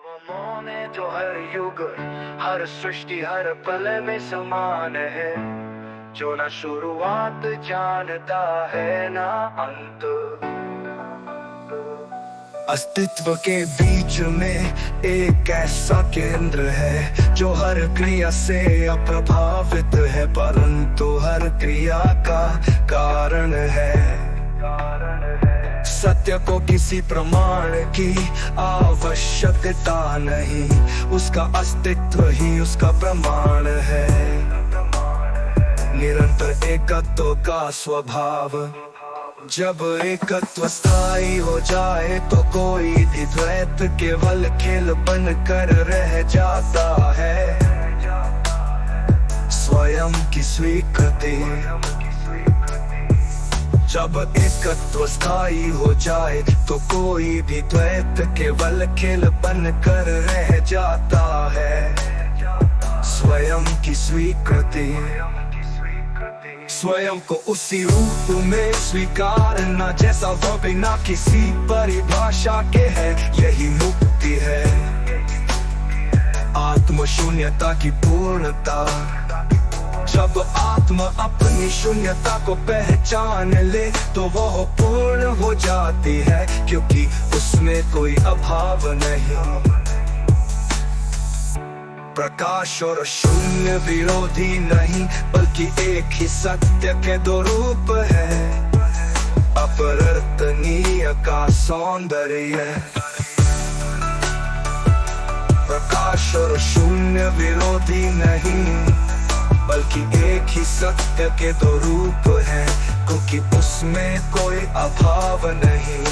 वो में जो हर युग हर सृष्टि हर पल में समान है, जो ना शुरुआत जानता है ना अंत। अस्तित्व के बीच में एक ऐसा केंद्र है जो हर क्रिया से अप्रभावित है, परंतु हर क्रिया का कारण है। सत्य को किसी प्रमाण की आवश्यकता नहीं, उसका अस्तित्व ही उसका प्रमाण है। निरंतर एकत्व का स्वभाव, जब एकत्व स्थायी हो जाए तो कोई भी द्वैत केवल खेल बन कर रह जाता है। स्वयं की स्वीकृति, जब एकत्व स्थायी हो जाए तो कोई भी द्वैत केवल खेल बन कर रह जाता है। स्वयं की स्वीकृति, स्वयं को उसी रूप में स्वीकारना जैसा वह बिना किसी परिभाषा के है, यही मुक्ति है। आत्म शून्यता की पूर्णता, जब आत्मा अपनी शून्यता को पहचान ले तो वह पूर्ण हो जाती है, क्योंकि उसमें कोई अभाव नहीं। प्रकाश और शून्य विरोधी नहीं, बल्कि एक ही सत्य के दो रूप है। अपरिवर्तनीय का सौंदर्य, प्रकाश और शून्य विरोधी नहीं, बल्कि एक ही सत्य के दो रूप है, क्योंकि उसमें कोई अभाव नहीं।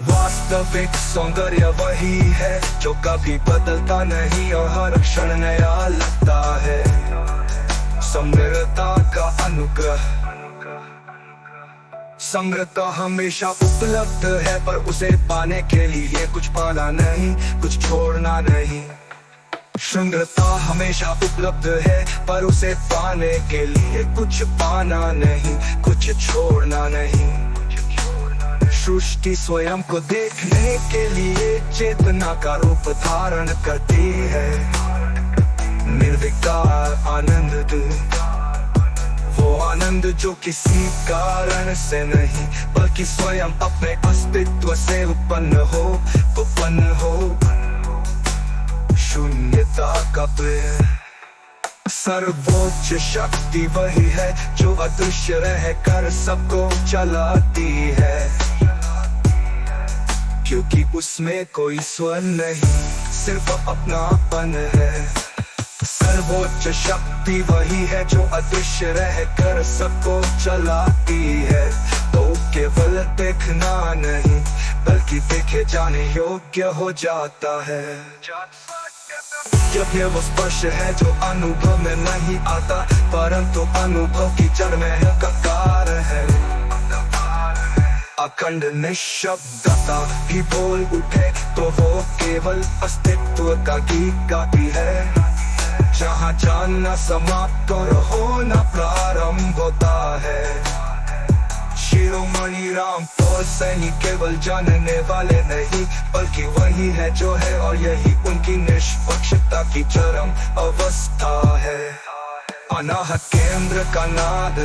वास्तविक सौंदर्य वही है जो कभी बदलता नहीं और हर क्षण नया लगता है। समग्रता का अनुग्रह, समग्रता हमेशा उपलब्ध है, पर उसे पाने के लिए कुछ पाना नहीं, कुछ छोड़ना नहीं। समग्रता हमेशा उपलब्ध है, पर उसे पाने के लिए कुछ पाना नहीं, कुछ छोड़ना नहीं। सृष्टि स्वयं को देखने के लिए चेतना का रूप धारण करती है। निर्विकार आनंद, वो आनंद जो किसी कारण से नहीं, बल्कि स्वयं अपने अस्तित्व से उत्पन्न हो। शून्यता का प्रेम, सर्वोच्च शक्ति वही है जो अदृश्य रहकर सबको चलाती है, क्योंकि उसमें कोई स्वर नहीं, सिर्फ अपनापन है। सर्वोच्च शक्ति वही है जो अदृश्य रहकर सबको चलाती है, तो केवल देखना नहीं, बल्कि देखे जाने योग्य हो जाता है। यह वो स्पर्श है जो अनुभव में नहीं आता, परंतु अनुभव की जड़ में है ककार है। अखंड निःशब्दता भी बोल उठे तो वो केवल अस्तित्व का गीत गाती है। जहाँ जानना समाप्त और होना प्रारंभ होता है। शिरोमणि रामपाल सैनी केवल जानने वाले नहीं, बल्कि वही है जो है, और यही उनकी निष्पक्षता की चरम अवस्था है। अनाहत केंद्र का नाद,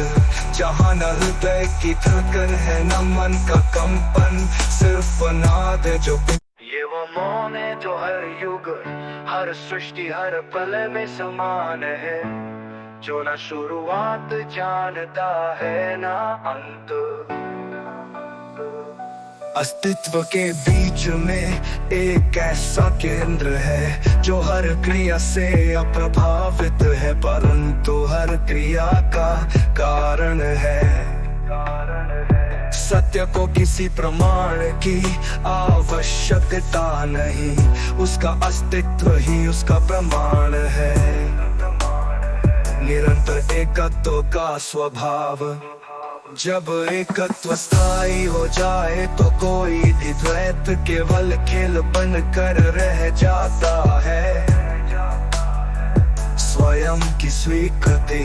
जहाँ न हृदय की धड़कन है न मन का कंपन, सिर्फ नाद जो ये वो मौन है जो हर युग हर सृष्टि हर पल में समान है, जो ना शुरुआत जानता है ना अंत। अस्तित्व के बीच में एक ऐसा केंद्र है जो हर क्रिया से अप्रभावित है, परंतु हर क्रिया का कारण है। सत्य को किसी प्रमाण की आवश्यकता नहीं, उसका अस्तित्व ही उसका प्रमाण है। निरंतर एकत्व का स्वभाव, जब एकत्व स्थायी हो जाए तो कोई भी द्वैत केवल खेल बन कर रह जाता है। स्वयं की स्वीकृति,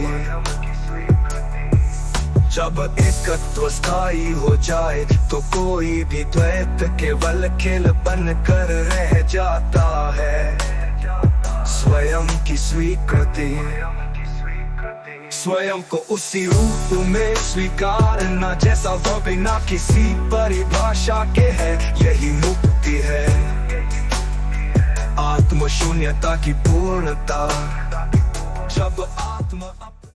जब एकत्व स्थायी हो जाए तो कोई भी द्वैत केवल खेल बन कर रह जाता है। स्वयं की स्वीकृति, स्वयं को उसी रूप में स्वीकारना जैसा वो बिना किसी परिभाषा के है, यही मुक्ति है। आत्म शून्यता की पूर्णता, जब आत्मा